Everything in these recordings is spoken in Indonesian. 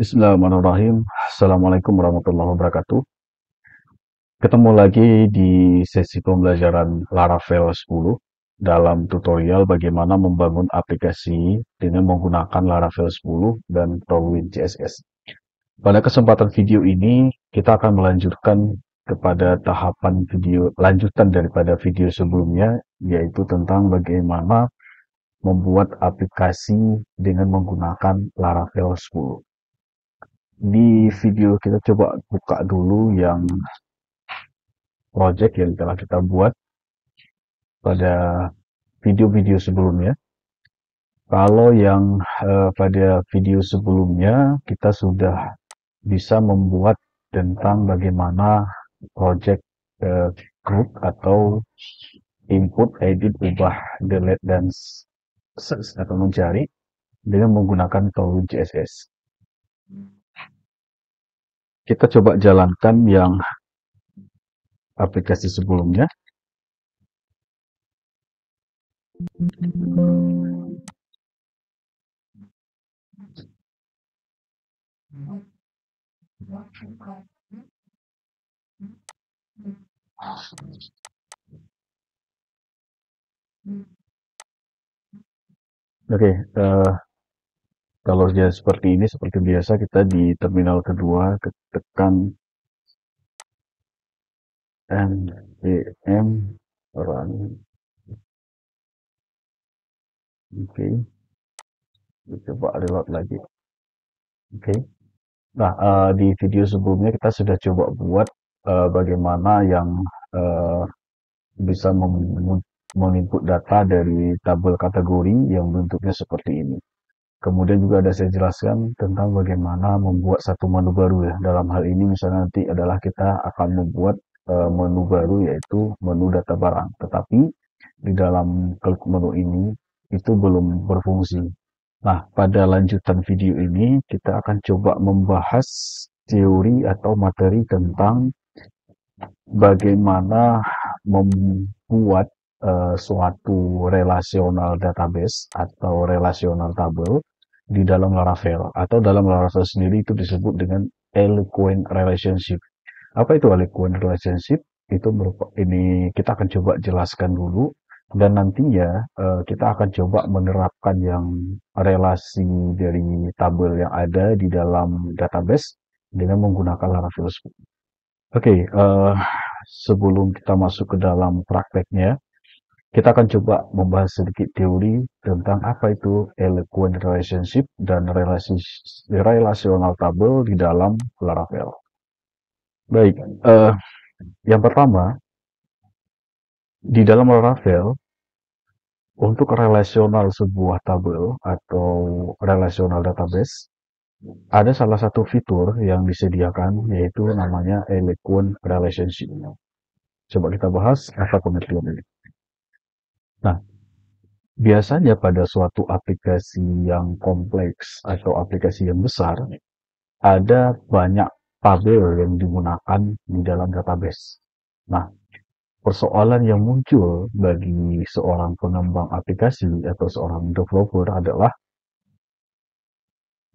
Bismillahirrahmanirrahim. Assalamualaikum warahmatullahi wabarakatuh. Ketemu lagi di sesi pembelajaran Laravel 10 dalam tutorial bagaimana membangun aplikasi dengan menggunakan Laravel 10 dan Tailwind CSS. Pada kesempatan video ini, kita akan melanjutkan kepada tahapan video lanjutan daripada video sebelumnya, yaitu tentang bagaimana membuat aplikasi dengan menggunakan Laravel 10. Di video kita coba buka dulu yang project yang telah kita buat pada video-video sebelumnya. Kalau yang pada video sebelumnya kita sudah bisa membuat tentang bagaimana project group atau input, edit, ubah, delete, dan search atau mencari dengan menggunakan Tailwind CSS. Kita coba jalankan yang aplikasi sebelumnya. Oke, kalau dia seperti ini, seperti biasa kita di terminal kedua tekan npm run. Oke, coba reload lagi. Oke. Nah, di video sebelumnya kita sudah coba buat bagaimana yang uh, bisa menginput data dari tabel kategori yang bentuknya seperti ini. Kemudian juga ada saya jelaskan tentang bagaimana membuat satu menu baru ya. Dalam hal ini misalnya nanti adalah kita akan membuat menu baru yaitu menu data barang. Tetapi di dalam klik menu ini itu belum berfungsi. Nah, pada lanjutan video ini kita akan coba membahas teori atau materi tentang bagaimana membuat suatu relational database atau relational table di dalam Laravel atau dalam Laravel sendiri itu disebut dengan eloquent relationship. Apa itu eloquent relationship? Itu merupakan ini kita akan coba jelaskan dulu dan nantinya kita akan coba menerapkan yang relasi dari tabel yang ada di dalam database dengan menggunakan Laravel. Oke, sebelum kita masuk ke dalam prakteknya, kita akan coba membahas sedikit teori tentang apa itu eloquent relationship dan relational table di dalam Laravel. Baik, yang pertama, di dalam Laravel, untuk relasional sebuah tabel atau relational database, ada salah satu fitur yang disediakan yaitu namanya eloquent relationship. Coba kita bahas apa pengertian ini. Nah, biasanya pada suatu aplikasi yang kompleks atau aplikasi yang besar, ada banyak tabel yang digunakan di dalam database. Nah, persoalan yang muncul bagi seorang pengembang aplikasi atau seorang developer adalah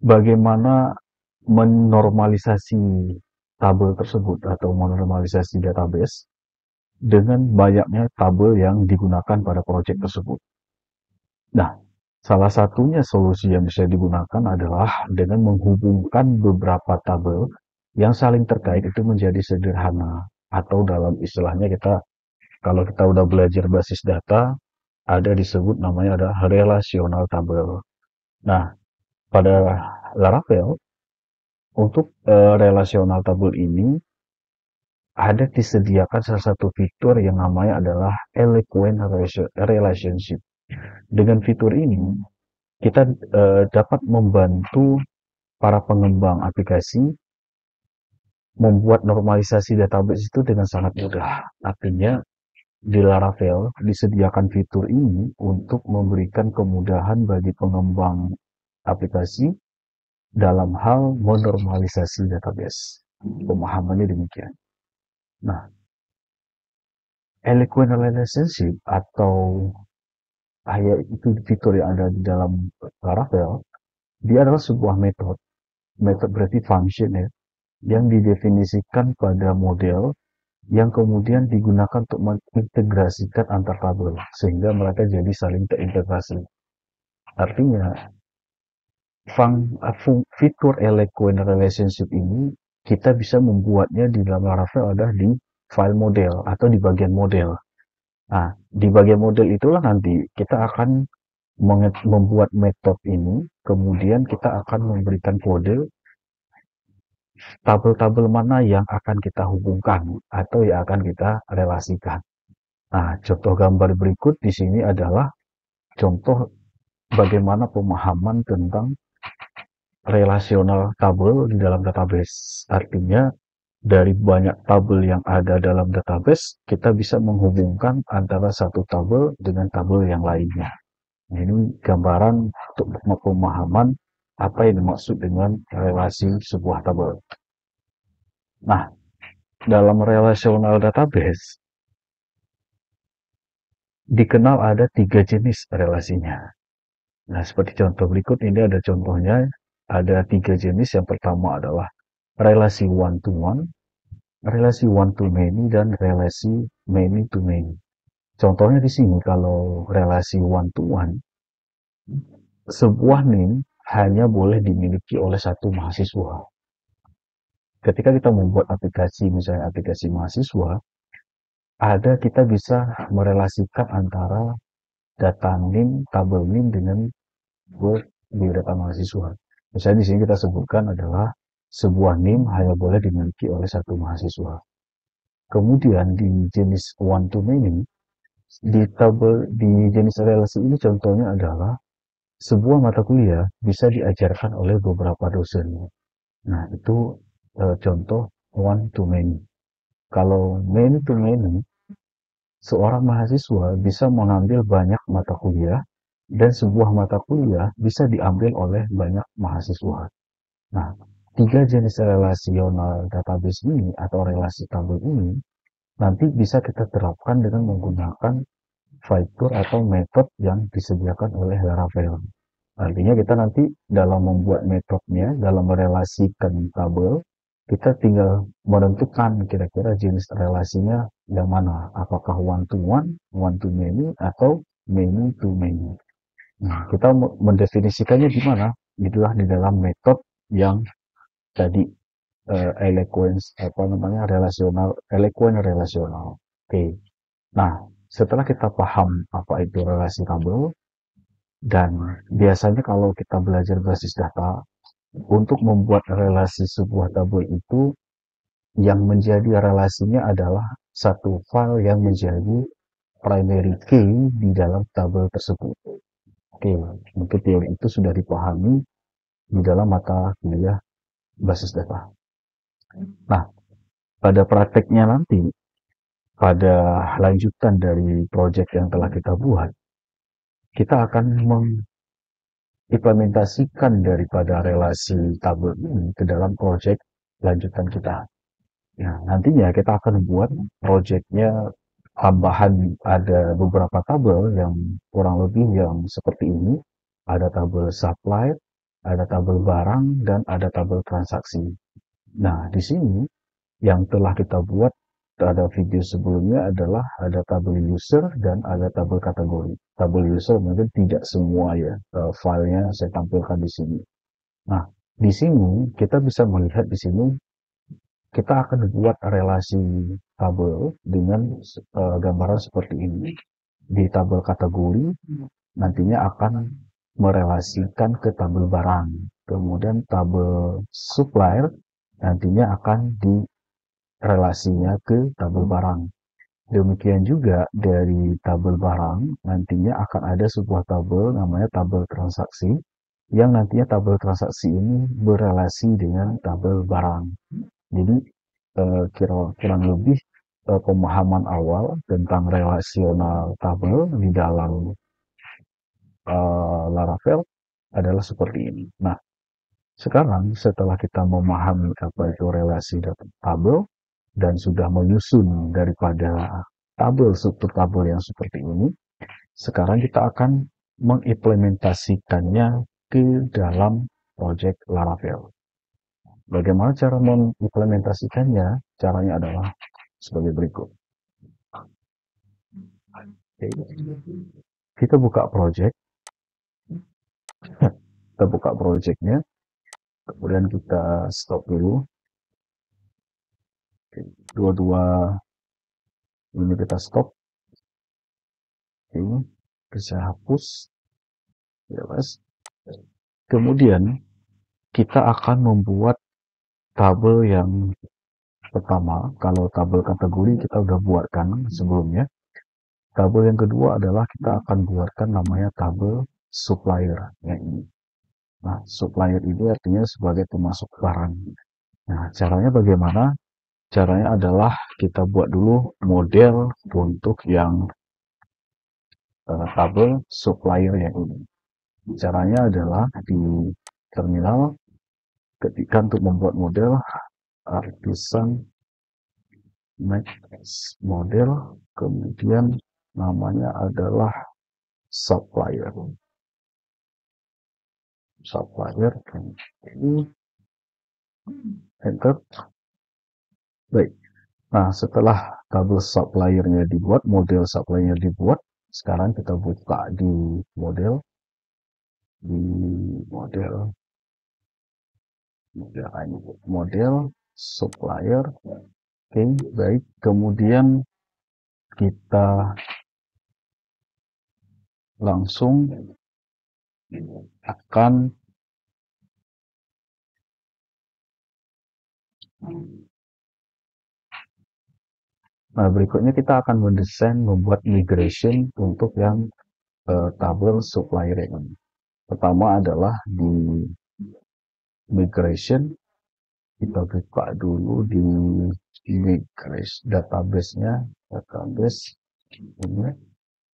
bagaimana menormalisasi tabel tersebut atau menormalisasi database dengan banyaknya tabel yang digunakan pada proyek tersebut. Nah, salah satunya solusi yang bisa digunakan adalah dengan menghubungkan beberapa tabel yang saling terkait itu menjadi sederhana. Atau dalam istilahnya kalau kita udah belajar basis data, ada disebut namanya ada relational tabel. Nah, pada Laravel, untuk relational tabel ini, ada disediakan salah satu fitur yang namanya adalah eloquent relationship. Dengan fitur ini, kita dapat membantu para pengembang aplikasi membuat normalisasi database itu dengan sangat mudah. Artinya di Laravel disediakan fitur ini untuk memberikan kemudahan bagi pengembang aplikasi dalam hal menormalisasi database. Pemahamannya demikian. Nah, eloquent relationship atau itu fitur yang ada di dalam Laravel, dia adalah sebuah metode Method berarti function ya, yang didefinisikan pada model yang kemudian digunakan untuk mengintegrasikan antar tabel sehingga mereka jadi saling terintegrasi. Artinya, fitur eloquent relationship ini kita bisa membuatnya di dalam Laravel ada di file model atau di bagian model. Nah, di bagian model itulah nanti kita akan membuat metode ini, kemudian kita akan memberikan kode tabel-tabel mana yang akan kita hubungkan atau yang akan kita relasikan. Nah, contoh gambar berikut di sini adalah contoh bagaimana pemahaman tentang relasional tabel di dalam database. Artinya, dari banyak tabel yang ada dalam database, kita bisa menghubungkan antara satu tabel dengan tabel yang lainnya. Nah, ini gambaran untuk pemahaman apa yang dimaksud dengan relasi sebuah tabel. Nah, dalam relational database, dikenal ada 3 jenis relasinya. Nah, seperti contoh berikut ini ada contohnya, ada 3 jenis. Yang pertama adalah relasi one-to-one, relasi one-to-many, dan relasi many-to-many. Contohnya di sini, kalau relasi one-to-one, sebuah name hanya boleh dimiliki oleh satu mahasiswa. Ketika kita membuat aplikasi, misalnya aplikasi mahasiswa, kita bisa merelasikan antara data name, tabel name dengan biodata mahasiswa. Misalnya di sini kita sebutkan adalah sebuah name hanya boleh dimiliki oleh satu mahasiswa. Kemudian di jenis one to many, di jenis relasi ini contohnya adalah sebuah mata kuliah bisa diajarkan oleh beberapa dosen. Nah, itu contoh one to many. Kalau many to many, seorang mahasiswa bisa mengambil banyak mata kuliah dan sebuah mata kuliah bisa diambil oleh banyak mahasiswa. Nah, 3 jenis relasional database ini atau relasi tabel ini nanti bisa kita terapkan dengan menggunakan fitur atau metode yang disediakan oleh Laravel. Artinya kita nanti dalam membuat metodenya, dalam merelasikan tabel, kita tinggal menentukan kira-kira jenis relasinya yang mana. Apakah one-to-one, one-to-many, atau many-to-many. Nah, kita mendefinisikannya di mana? Itulah di dalam metode yang tadi eloquent relasional. Oke. Nah, setelah kita paham apa itu relasi tabel, dan biasanya kalau kita belajar basis data, untuk membuat relasi sebuah tabel itu, yang menjadi relasinya adalah satu file yang menjadi primary key di dalam tabel tersebut. Oke, mungkin teori itu sudah dipahami di dalam mata kuliah basis data. Nah, pada prakteknya nanti, pada lanjutan dari proyek yang telah kita buat, kita akan mengimplementasikan daripada relasi tabel ini ke dalam proyek lanjutan kita. Nah, nantinya kita akan buat proyeknya tambahan, ada beberapa tabel yang kurang lebih yang seperti ini. Ada tabel supply, ada tabel barang, dan ada tabel transaksi. Nah, di sini yang telah kita buat pada video sebelumnya adalah ada tabel user dan ada tabel kategori. Tabel user mungkin tidak semua ya filenya saya tampilkan di sini. Nah, di sini kita bisa melihat di sini kita akan buat relasi tabel dengan gambaran seperti ini. Di tabel kategori nantinya akan merelasikan ke tabel barang. Kemudian tabel supplier nantinya akan di relasinya ke tabel barang. Demikian juga dari tabel barang nantinya akan ada sebuah tabel namanya tabel transaksi, yang nantinya tabel transaksi ini berelasi dengan tabel barang. Jadi kurang lebih pemahaman awal tentang relasional tabel di dalam Laravel adalah seperti ini. Nah, sekarang setelah kita memahami apa itu relasi tabel dan sudah menyusun daripada tabel, struktur tabel yang seperti ini, sekarang kita akan mengimplementasikannya ke dalam project Laravel. Bagaimana cara mengimplementasikannya? Caranya adalah sebagai berikut. Oke. Kita buka project, kita buka projectnya, kemudian kita stop dulu. Oke. Dua-dua ini kita stop. Ini bisa hapus, ya mas. Kemudian kita akan membuat tabel yang pertama. Kalau tabel kategori kita udah buatkan sebelumnya. Tabel yang kedua adalah kita akan buatkan namanya tabel supplier yang ini. Nah, supplier ini artinya sebagai pemasok barang. Nah, caranya bagaimana? Caranya adalah kita buat dulu model untuk yang tabel supplier yang ini. Caranya adalah di terminal ketika untuk membuat model artisan max model, kemudian namanya adalah supplier. Supplier ini enter. Baik. Nah, setelah tabel suppliernya dibuat, model suppliernya dibuat, sekarang kita buka di model, di model, model supplier. Oke, baik. Kemudian kita langsung akan berikutnya kita akan mendesain, membuat migration untuk yang tabel supplier ini. Pertama adalah di migration, kita buka dulu di migration database-nya, database ini.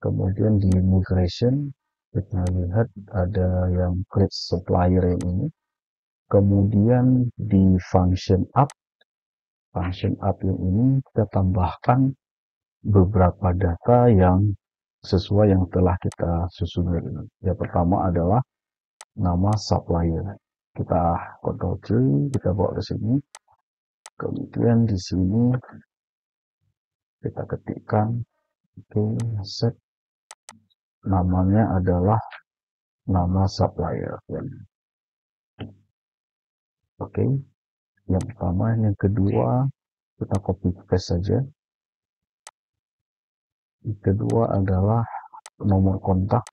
Kemudian di migration kita lihat ada yang create supplier yang ini. Kemudian di function up yang ini kita tambahkan beberapa data yang sesuai yang telah kita susun ini. Yang pertama adalah nama supplier. Kita Ctrl C, kita bawa ke sini. Kemudian di sini kita ketikkan set, namanya adalah nama supplier. Oke, yang pertama. Yang kedua kita copy paste saja. Yang kedua adalah nomor kontak.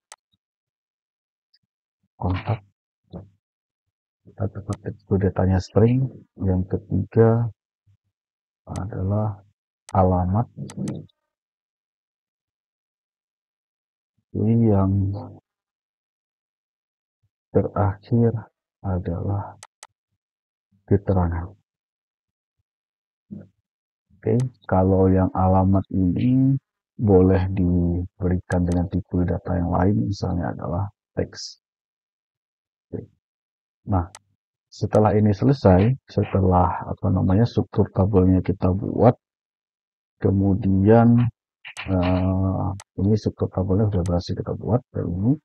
Kita tetap datanya string. Yang ketiga adalah alamat. Ini yang terakhir adalah keterangan. Oke, kalau yang alamat ini boleh diberikan dengan tipe data yang lain, misalnya adalah teks. Oke. Nah, setelah ini selesai, setelah struktur tabelnya kita buat, kemudian ini struktur tabelnya sudah berhasil kita buat ini.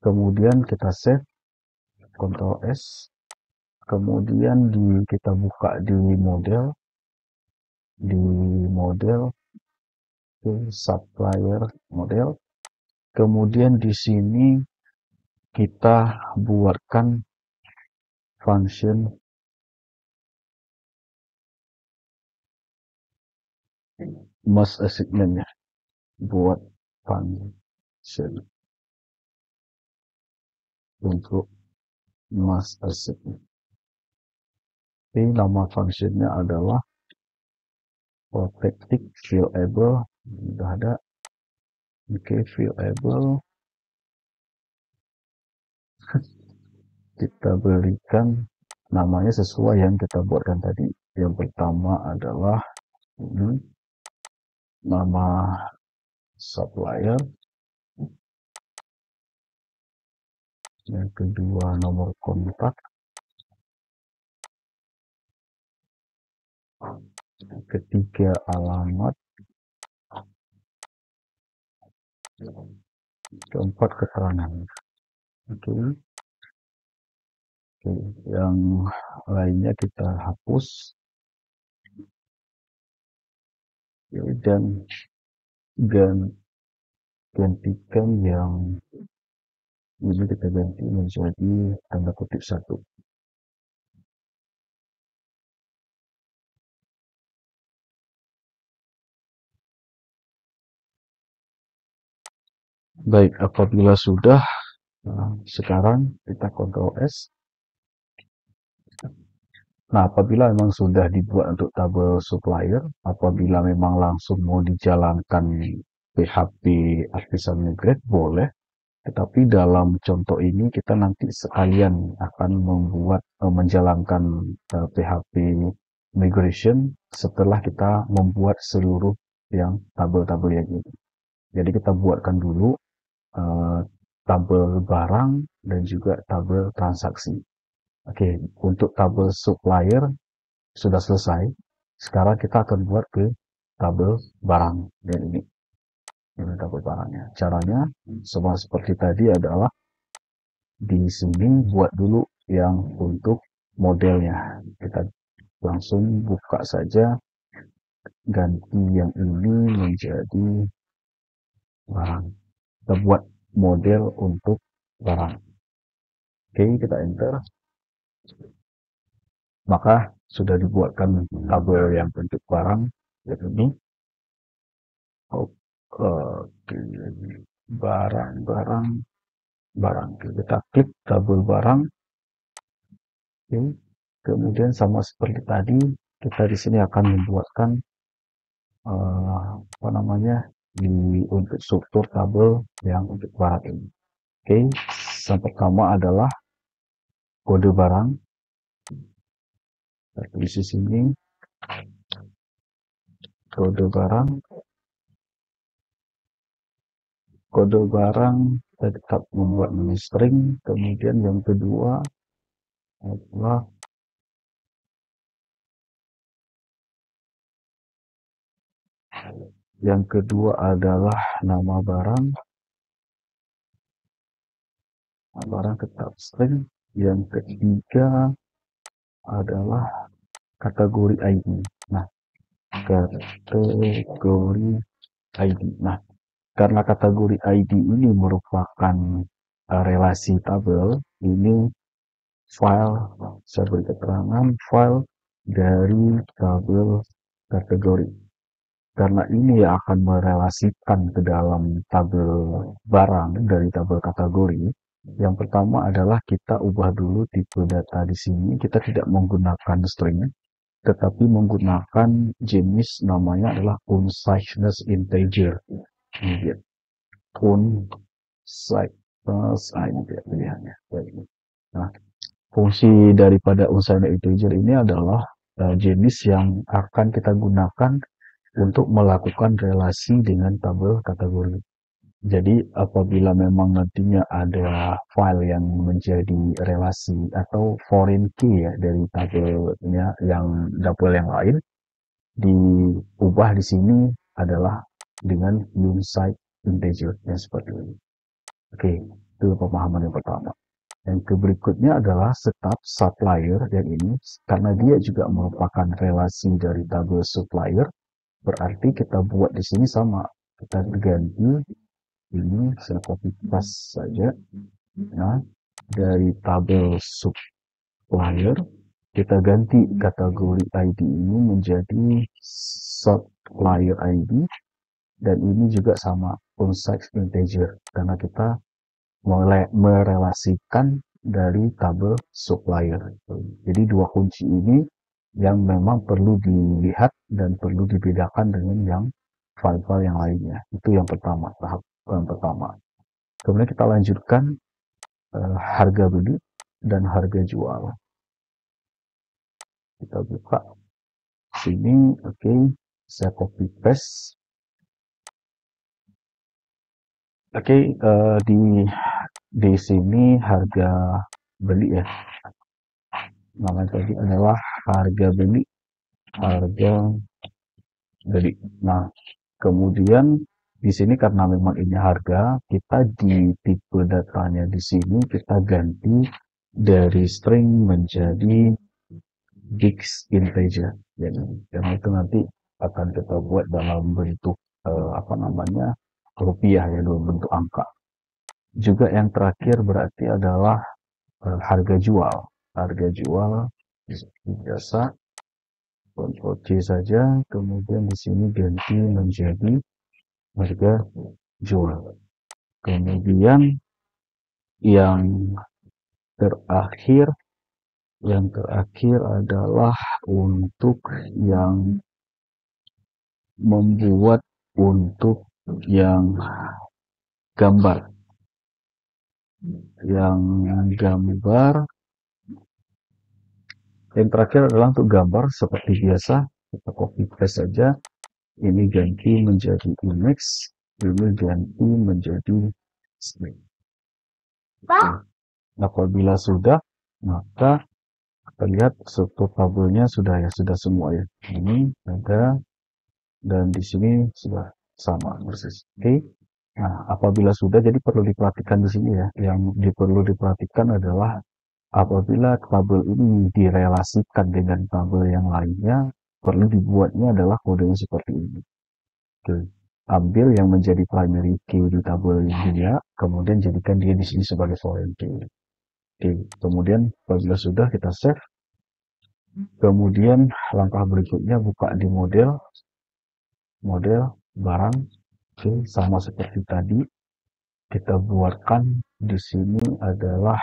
Kemudian kita save, Ctrl S, kemudian kita buka di model, supplier model. Kemudian di sini kita buatkan function mass assignment-nya, buat function untuk mass assignment. Ini nama functionnya adalah protected viewable. Sudah ada. Oke, viewable. Kita berikan namanya sesuai yang kita buatkan tadi. Yang pertama adalah ini, nama supplier. Yang kedua nomor kontak. Ketiga alamat. Keempat keterangan. Oke. Oke, yang lainnya kita hapus ya, dan gantikan yang ini, kita ganti menjadi tanda kutip 1. Baik, apabila sudah, sekarang kita Ctrl S. Nah, apabila memang sudah dibuat untuk tabel supplier, apabila memang langsung mau dijalankan PHP Artisan Migrate, boleh. Tetapi dalam contoh ini kita nanti sekalian akan menjalankan PHP migration setelah kita membuat seluruh yang tabel-tabel yang ini. Jadi kita buatkan dulu uh, tabel barang dan juga tabel transaksi. Oke, untuk tabel supplier sudah selesai. Sekarang kita akan buat ke tabel barang dan ini tabel barangnya. Caranya sama seperti tadi adalah di sini buat dulu yang untuk modelnya. Kita langsung buka saja, ganti yang ini menjadi barang. Kita buat model untuk barang. Oke, kita enter. Maka sudah dibuatkan tabel yang bentuk barang. Jadi ini. Oke, barang. Kita klik tabel barang. Oke. Kemudian sama seperti tadi, kita di sini akan membuatkan apa namanya, untuk struktur tabel yang untuk barang ini. Oke, yang pertama adalah kode barang. Di sini kode barang. Kode barang kita tetap membuat string. Kemudian yang kedua adalah nama barang. Barang tetap string. Yang ketiga adalah kategori ID. Nah, kategori ID. Nah, karena kategori ID ini merupakan relasi tabel, ini file, saya beri keterangan file dari tabel kategori. Karena ini akan merelasikan ke dalam tabel barang dari tabel kategori. Yang pertama adalah kita ubah dulu tipe data di sini. Kita tidak menggunakan string, tetapi menggunakan jenis namanya adalah unsigned integer. Ini unsigned pilihannya. Nah, fungsi daripada unsigned integer ini adalah jenis yang akan kita gunakan untuk melakukan relasi dengan tabel kategori. Jadi apabila memang nantinya ada file yang menjadi relasi atau foreign key ya dari tabelnya yang tabel yang lain, diubah di sini adalah dengan unsigned integer yang seperti ini. Oke, itu pemahaman yang pertama. Yang berikutnya adalah setup supplier yang ini, karena dia juga merupakan relasi dari tabel supplier, berarti kita buat di sini sama. Kita ganti ini, saya copy paste saja. Nah, dari tabel supplier kita ganti kategori ID ini menjadi supplier ID, dan ini juga sama unsigned integer karena kita merelasikan dari tabel supplier. Jadi dua kunci ini yang memang perlu dilihat dan perlu dibedakan dengan yang file-file yang lainnya. Itu yang pertama, tahap yang pertama. Kemudian kita lanjutkan harga beli dan harga jual. Kita buka sini, oke, saya copy paste. Oke, di sini harga beli ya. Namanya tadi adalah harga beli. Nah, kemudian di sini karena memang ini harga, kita di tipe datanya di sini kita ganti dari string menjadi gigs integer. Jadi yang itu nanti akan kita buat dalam bentuk apa namanya rupiah ya, dalam bentuk angka. Juga yang terakhir berarti adalah harga jual. Harga jual biasa Ctrl C saja, kemudian di sini ganti menjadi harga jual. Kemudian yang terakhir adalah untuk yang membuat untuk yang gambar. Yang gambar yang terakhir adalah untuk gambar seperti biasa, kita copy paste saja. Ini ganti menjadi image, ini ganti menjadi string. Apabila sudah, maka kita lihat struktur tabelnya sudah ya, sudah semua ya. Ini ada dan di sini sudah sama persis. Oke. Nah, apabila sudah, jadi perlu diperhatikan di sini ya. Yang perlu diperhatikan adalah apabila tabel ini direlasikan dengan tabel yang lainnya, perlu dibuatnya adalah kodenya seperti ini. Oke. Ambil yang menjadi primary key di tabel dia, kemudian jadikan dia di sini sebagai foreign key. Oke. Kemudian apabila sudah, kita save. Kemudian langkah berikutnya buka di model barang. Oke, sama seperti tadi, kita buatkan di sini adalah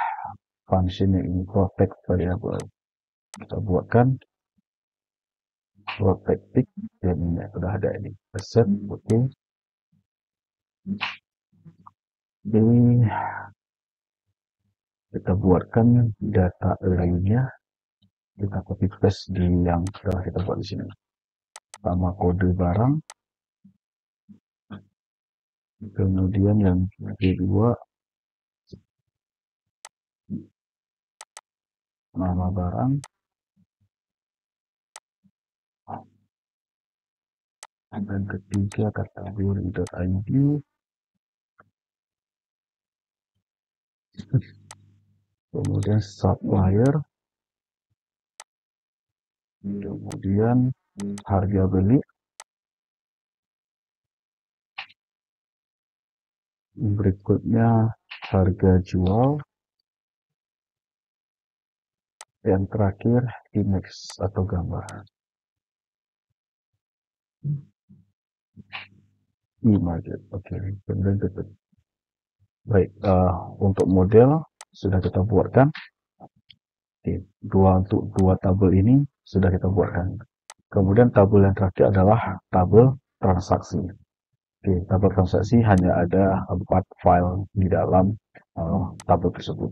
function yang ini protect variable. Kita buatkan protect dan ini sudah ada ini set. Oke. Ini kita buatkan data array-nya, kita copy paste di yang telah kita buat di sini. Sama kode barang. Kemudian yang kedua nama barang. Dan ketiga kategori.id. Kemudian supplier. Kemudian harga beli. Berikutnya harga jual. Yang terakhir image atau gambar. Image. Oke. Kemudian tutup. Baik, untuk model sudah kita buatkan. Untuk dua tabel ini sudah kita buatkan. Kemudian tabel yang terakhir adalah tabel transaksi. Oke, tabel transaksi hanya ada 4 file di dalam tabel tersebut.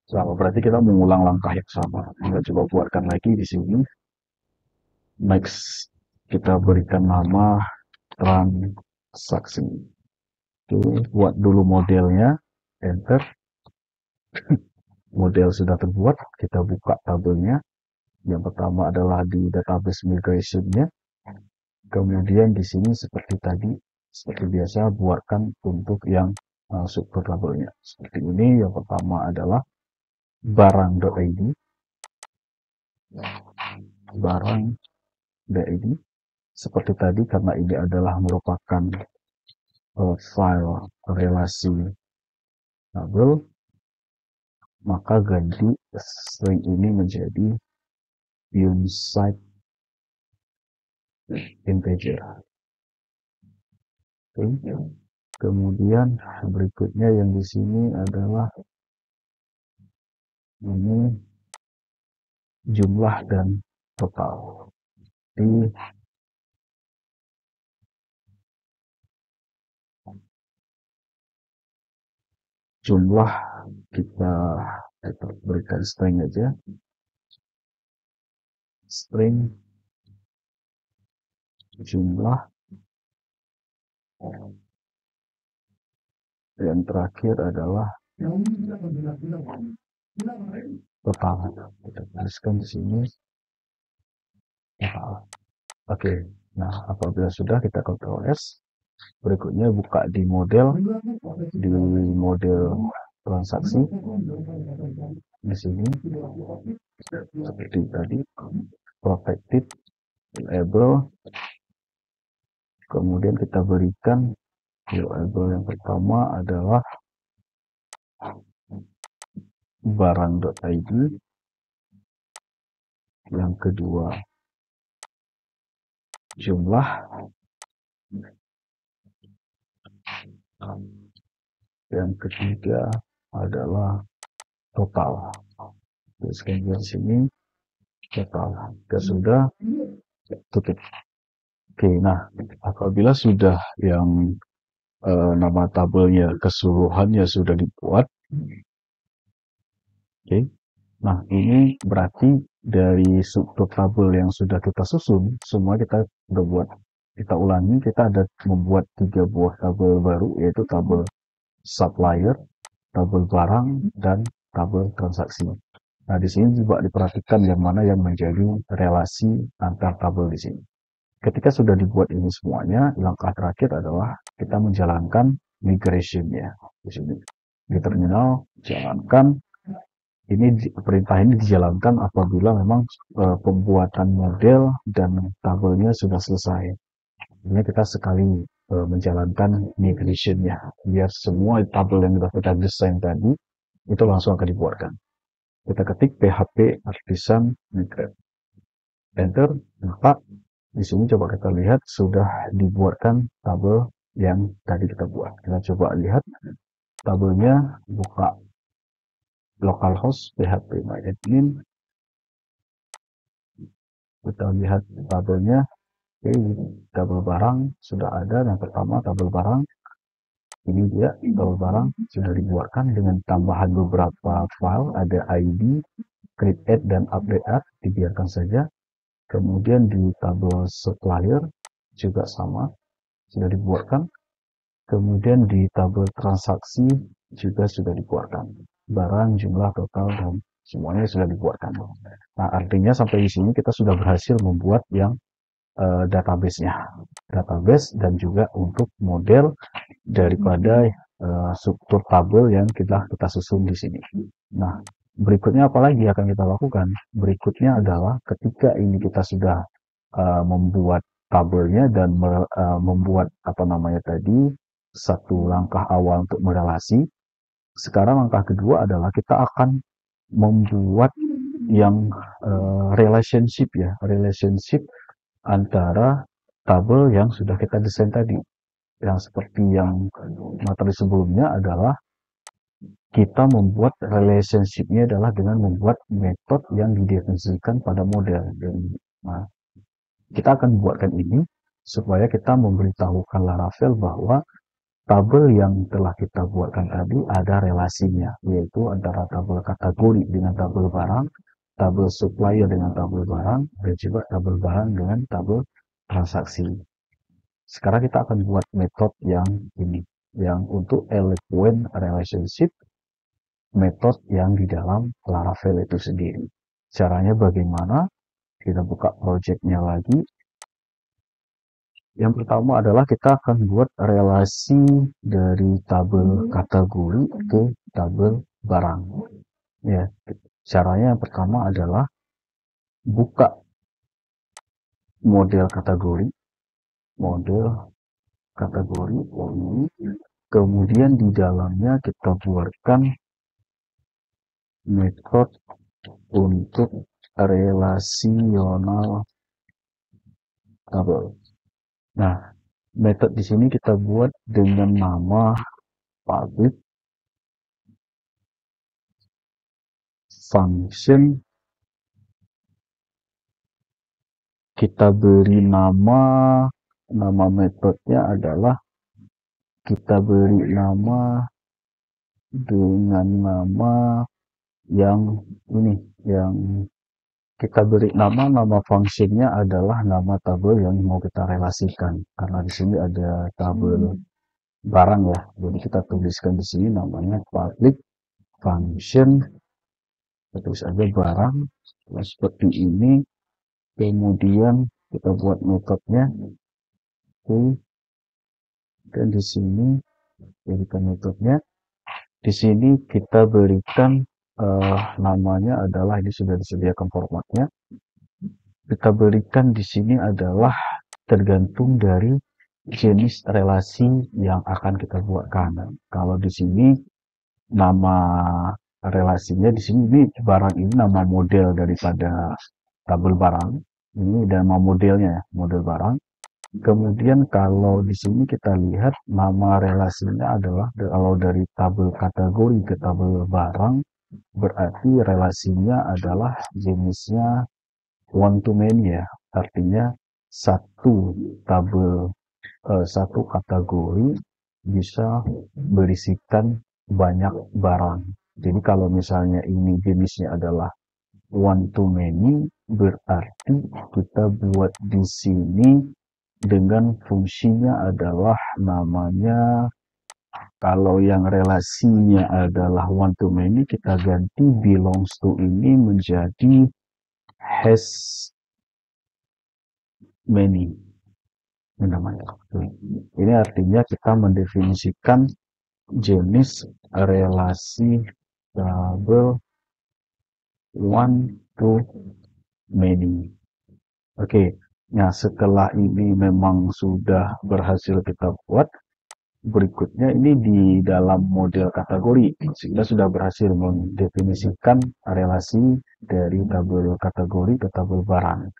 Sama berarti kita mengulang langkah yang sama. Kita coba buatkan lagi di sini. Next, kita berikan nama transaksi. Oke, buat dulu modelnya, enter. Model sudah terbuat, kita buka tabelnya. Yang pertama adalah di database migration-nya. Kemudian di sini seperti tadi, seperti biasa, buatkan untuk yang struktur tabelnya. Seperti ini, yang pertama adalah barang.id. Barang.id. Seperti tadi, karena ini adalah merupakan file relasi tabel, maka ganti string ini menjadi unsight integer. Oke. Kemudian berikutnya yang di sini adalah ini jumlah dan total. Di jumlah kita berikan string aja. String jumlah. Yang terakhir adalah total. Kita tuliskan di sini total. Oke. Nah, apabila sudah, kita Ctrl S. Berikutnya buka di model transaksi di sini seperti tadi, protected label. Kemudian kita berikan label yang pertama adalah barang.id, yang kedua jumlah, yang ketiga adalah total. Terus kemudian sini total. Jika sudah, tutup. Oke, nah apabila sudah yang nama tabelnya keseluruhannya sudah dibuat, oke. Nah ini berarti dari struktur tabel yang sudah kita susun, semua kita sudah buat. Kita ulangi, kita ada membuat 3 buah tabel baru, yaitu tabel supplier, tabel barang, dan tabel transaksi. Nah, di sini juga diperhatikan yang mana yang menjadi relasi antar tabel di sini. Ketika sudah dibuat ini semuanya, langkah terakhir adalah kita menjalankan migration-nya. Di sini di terminal jalankan. Perintah ini dijalankan apabila memang pembuatan model dan tabelnya sudah selesai. Ini kita sekali menjalankan migration-nya, biar semua tabel yang sudah kita desain tadi itu langsung akan dibuatkan. Kita ketik php artisan migrate, enter, maka di sini coba kita lihat sudah dibuatkan tabel yang tadi kita buat. Kita coba lihat tabelnya, buka localhost php myadmin, kita lihat tabelnya. Oke, tabel barang sudah ada. Yang pertama tabel barang, ini dia tabel barang sudah dibuatkan dengan tambahan beberapa file, ada ID, create add, dan update add, dibiarkan saja. Kemudian di tabel supplier juga sama, sudah dibuatkan. Kemudian di tabel transaksi juga sudah dibuatkan. Barang, jumlah, total, dan semuanya sudah dibuatkan. Nah, artinya sampai di sini kita sudah berhasil membuat yang database dan juga untuk model daripada struktur tabel yang kita susun di sini. Nah, berikutnya apa lagi akan kita lakukan? Berikutnya adalah ketika ini kita sudah membuat tabelnya dan membuat satu langkah awal untuk merelasi. Sekarang langkah kedua adalah kita akan membuat yang relationship antara tabel yang sudah kita desain tadi. Yang seperti yang materi sebelumnya adalah kita membuat relationship-nya adalah dengan membuat metode yang didefinisikan pada model. Nah, kita akan buatkan ini supaya kita memberitahukan Laravel bahwa tabel yang telah kita buatkan tadi ada relasinya, yaitu antara tabel kategori dengan tabel barang, tabel supplier dengan tabel barang, dan juga tabel barang dengan tabel transaksi. Sekarang kita akan buat metode yang ini, yang untuk eloquent relationship, metode yang di dalam Laravel itu sendiri. Caranya bagaimana? Kita buka projectnya lagi. Yang pertama adalah kita akan buat relasi dari tabel kategori ke tabel barang. Ya, caranya yang pertama adalah buka model kategori ini, kemudian di dalamnya kita buatkan metode untuk relasional tabel. Nah, metode di sini kita buat dengan nama public function. Kita beri nama metodenya adalah kita beri nama dengan nama yang ini, yang kita beri nama fungsinya adalah nama tabel yang mau kita relasikan, karena di sini ada tabel barang ya, jadi kita tuliskan di sini namanya public function, terus ada barang. Nah, seperti ini. Kemudian kita buat metodenya. Oke, dan di sini jadikan metodenya Di sini kita berikan namanya adalah, ini sudah disediakan formatnya. Kita berikan di sini adalah tergantung dari jenis relasi yang akan kita buatkan. Kalau di sini nama relasinya di sini, ini barang ini nama model daripada tabel barang. Ini nama modelnya ya, model barang. Kemudian kalau di sini kita lihat nama relasinya adalah kalau dari tabel kategori ke tabel barang, berarti relasinya adalah jenisnya one to many ya. Artinya satu tabel satu kategori bisa berisikan banyak barang. Jadi kalau misalnya ini jenisnya adalah one to many, berarti kita buat di sini dengan fungsinya adalah namanya, kalau yang relasinya adalah one to many, kita ganti belongs to ini menjadi has many. Ini namanya. Ini artinya kita mendefinisikan jenis relasi tabel one to many. Oke, nah setelah ini memang sudah berhasil kita buat, berikutnya ini di dalam model kategori kita sudah berhasil mendefinisikan relasi dari tabel kategori ke tabel barang.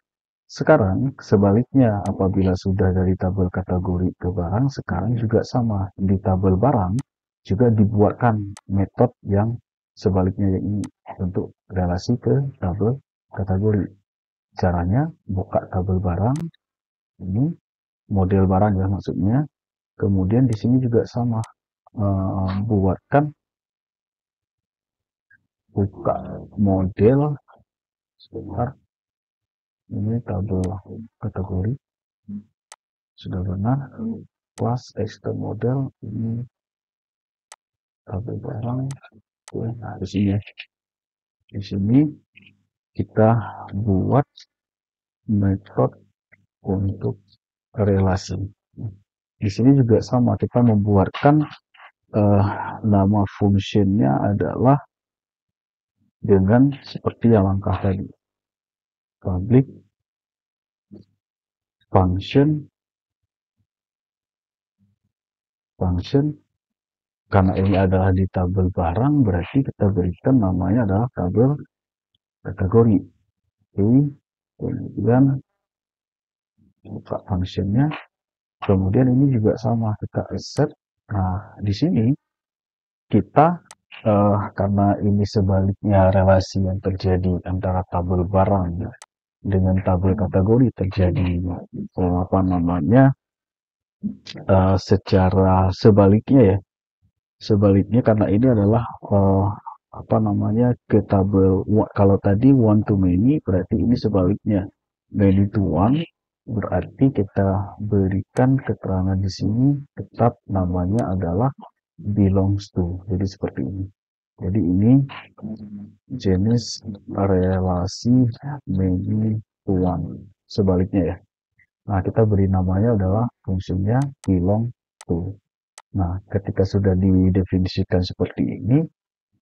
Sekarang sebaliknya, apabila sudah dari tabel kategori ke barang, sekarang juga sama. Di tabel barang juga dibuatkan metode yang sebaliknya, yang ini untuk relasi ke tabel kategori. Caranya buka tabel barang, ini model barang ya maksudnya. Kemudian di sini juga sama, buatkan buka model, sebentar, ini tabel kategori sudah benar, plus extend model, ini tabel barang. Nah, di sini kita buat metode untuk relasi. Di sini juga sama, kita membuatkan nama fungsinya adalah dengan seperti yang langkah tadi, public function karena ini adalah di tabel barang, berarti kita berikan namanya adalah tabel kategori. Kemudian buka functionnya, kemudian ini juga sama, kita accept. Nah, di sini kita karena ini sebaliknya relasi yang terjadi antara tabel barang dengan tabel kategori terjadi apa namanya secara sebaliknya karena ini adalah apa namanya ke tabel, kalau tadi one to many berarti ini sebaliknya many to one, berarti kita berikan keterangan di sini tetap namanya adalah belongs to. Jadi seperti ini. Jadi ini jenis relasi many to one. Sebaliknya ya. Nah, kita beri namanya adalah fungsinya belong to. Nah, ketika sudah didefinisikan seperti ini,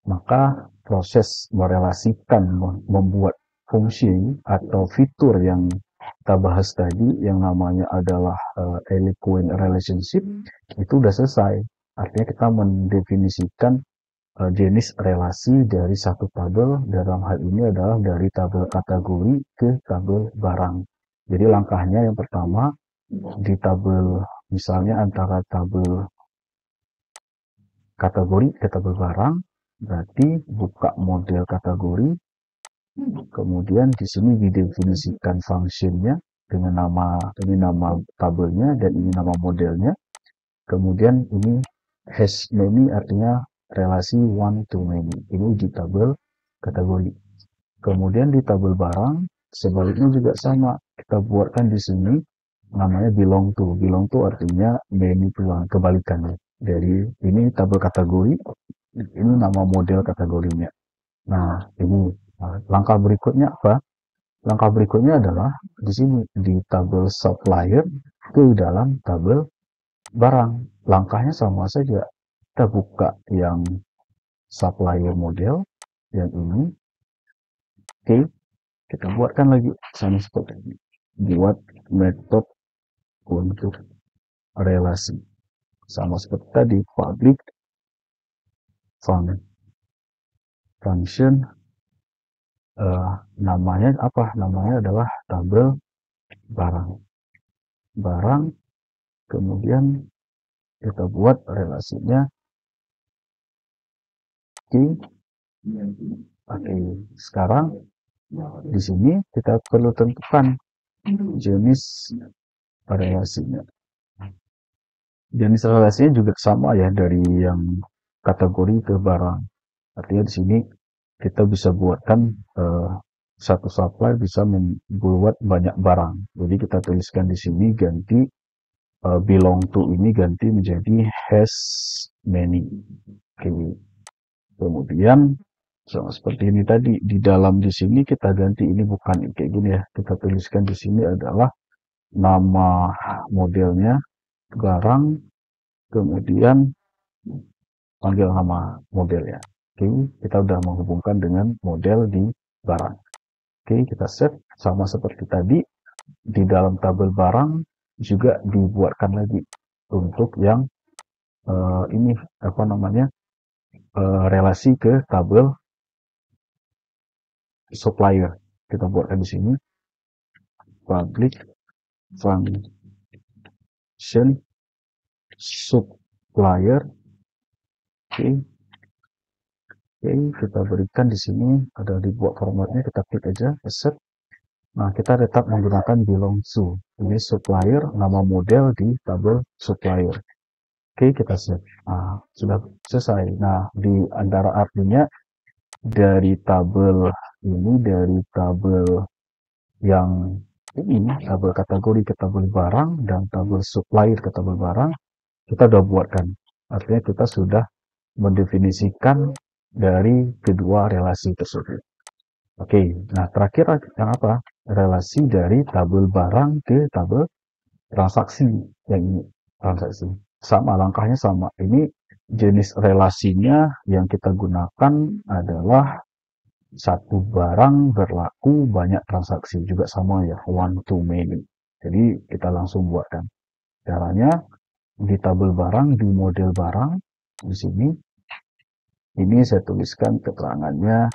maka proses merelasikan, membuat fungsi atau fitur yang kita bahas tadi yang namanya adalah eloquent relationship itu udah selesai. Artinya kita mendefinisikan jenis relasi dari satu tabel, dalam hal ini adalah dari tabel kategori ke tabel barang. Jadi langkahnya yang pertama di tabel, misalnya antara tabel kategori ke tabel barang, berarti buka model kategori, kemudian di sini didefinisikan fungsinya dengan nama tabelnya dan ini nama modelnya. Kemudian ini has many artinya relasi one to many. Ini di tabel kategori. Kemudian di tabel barang sebaliknya juga sama. Kita buatkan di sini namanya belong to. Belong to artinya many to one, kebalikannya. Dari ini tabel kategori, ini nama model kategorinya. Nah, ini langkah berikutnya apa? Langkah berikutnya adalah di sini di tabel supplier ke dalam tabel barang. Langkahnya sama saja. Kita buka yang supplier model yang ini. Oke, kita buatkan lagi sama seperti ini. Buat metode untuk relasi sama seperti tadi, public function, namanya apa? Namanya adalah tabel barang, kemudian kita buat relasinya. Oke, sekarang di sini kita perlu tentukan jenis relasinya. Jenis relasinya juga sama ya dari yang kategori ke barang. Artinya di sini kita bisa buatkan satu supply bisa membuat banyak barang. Jadi kita tuliskan di sini ganti belong to ini ganti menjadi has many. Oke. Kemudian sama seperti ini tadi di dalam di sini kita ganti ini bukan kayak gini ya. Kita tuliskan di sini adalah nama modelnya barang, kemudian panggil nama modelnya. Oke, kita udah menghubungkan dengan model di barang. Oke, kita save sama seperti tadi. Di dalam tabel barang juga dibuatkan lagi untuk yang ini apa namanya relasi ke tabel supplier. Kita buatkan di sini public function supplier. Oke, kita berikan di sini ada dibuat formatnya, kita klik aja accept. Nah, kita tetap menggunakan belong to. Ini supplier, nama model di tabel supplier. Oke, kita save. Nah, sudah selesai. Nah, di antara artinya dari tabel ini, dari tabel yang ini, tabel kategori ke tabel barang, dan tabel supplier ke tabel barang, kita sudah buatkan. Artinya kita sudah mendefinisikan dari kedua relasi tersebut. Oke, nah terakhir yang apa? Relasi dari tabel barang ke tabel transaksi. Yang ini transaksi. Sama, langkahnya sama. Ini jenis relasinya yang kita gunakan adalah satu barang berlaku banyak transaksi. Juga sama ya, one to many. Jadi kita langsung buatkan. Caranya di tabel barang, di model barang, di sini. Ini saya tuliskan keterangannya.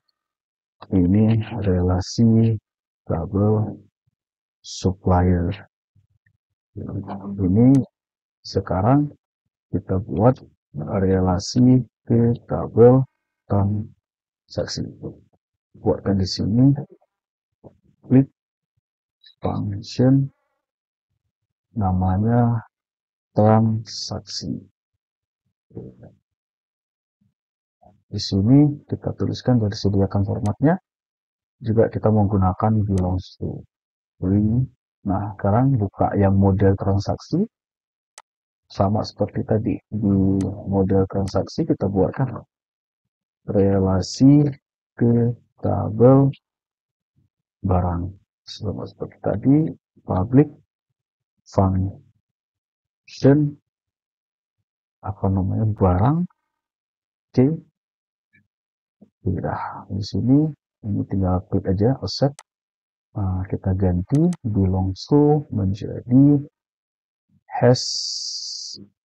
Ini relasi tabel supplier. Ini sekarang kita buat relasi ke tabel transaksi. Buatkan di sini klik function namanya transaksi. Di sini kita tuliskan dari sediakan formatnya. Juga kita menggunakan belongs to. Nah, sekarang buka yang model transaksi. Sama seperti tadi. Di model transaksi kita buatkan relasi ke tabel barang. Sama seperti tadi. Public function apa namanya barang. Oke. Sudah. Di sini ini tinggal klik aja accept. Nah, kita ganti belongs to menjadi has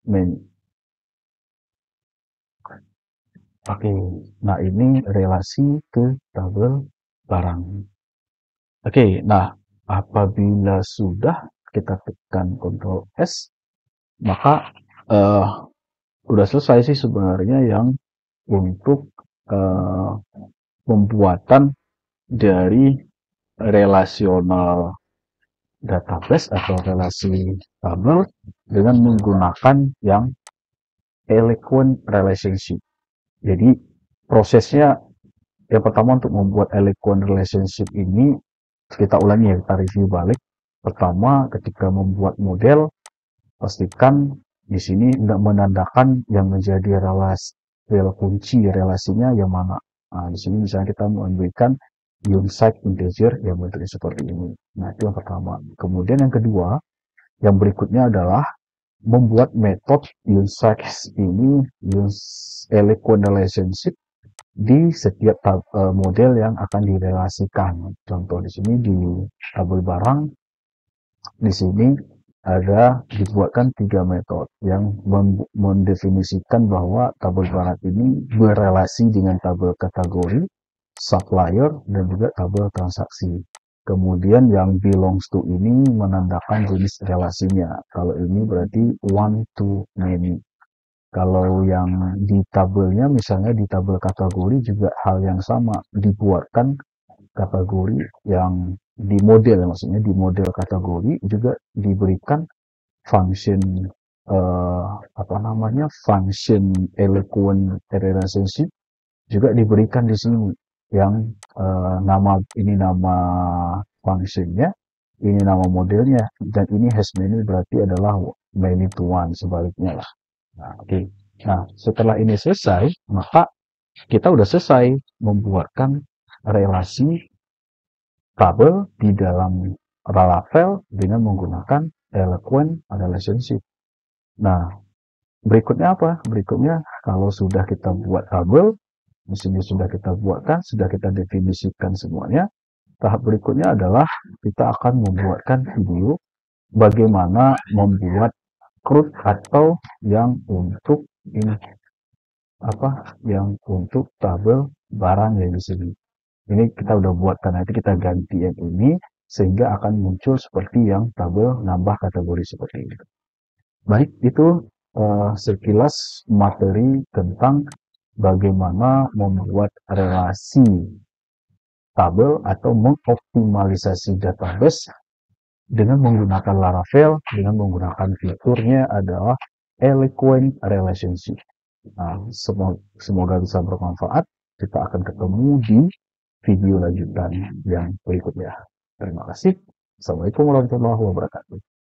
many. Oke, nah ini relasi ke tabel barang. Oke, nah apabila sudah kita tekan Ctrl S, maka udah selesai sih sebenarnya yang untuk pembuatan dari relasional database atau relasi tabel dengan menggunakan yang eloquent relationship. Jadi prosesnya yang pertama untuk membuat eloquent relationship ini kita ulangi ya, kita review balik. Pertama, ketika membuat model, pastikan di sini tidak menandakan yang menjadi relasi kunci relasinya yang mana. Nah, di sini misalnya kita memberikan unsigned integer yang bentuknya seperti ini. Nah, itu yang pertama. Kemudian yang kedua, yang berikutnya adalah membuat metode unsigned ini eloquent relationship di setiap model yang akan direlasikan. Contoh di sini di tabel barang, di sini ada dibuatkan 3 metode yang mendefinisikan bahwa tabel barang ini berelasi dengan tabel kategori, supplier, dan juga tabel transaksi. Kemudian yang belongs to ini menandakan jenis relasinya. Kalau ini berarti one to many. Kalau yang di tabelnya, misalnya di tabel kategori juga hal yang sama, dibuatkan kategori yang di model, maksudnya di model kategori juga diberikan function apa namanya, function eloquent relationship juga diberikan di sini yang nama ini nama functionnya, ini nama modelnya, dan ini has many berarti adalah many to one, sebaliknya lah. Nah, oke. Nah, setelah ini selesai, maka kita udah selesai membuatkan relasi tabel di dalam Laravel dengan menggunakan eloquent relationship. Nah, berikutnya apa? Berikutnya, kalau sudah kita buat tabel, di sini sudah kita buatkan, sudah kita definisikan semuanya, tahap berikutnya adalah kita akan membuatkan video bagaimana membuat CRUD atau yang untuk ini apa yang untuk tabel barang yang di sini. Ini kita udah buatkan, nanti kita ganti yang ini sehingga akan muncul seperti yang tabel nambah kategori seperti ini. Baik, itu sekilas materi tentang bagaimana membuat relasi tabel atau mengoptimalisasi database dengan menggunakan Laravel, dengan menggunakan fiturnya adalah Eloquent Relationship. Nah, semoga bisa bermanfaat. Kita akan ketemu di video lanjutan yang berikutnya. Terima kasih. Assalamualaikum warahmatullahi wabarakatuh.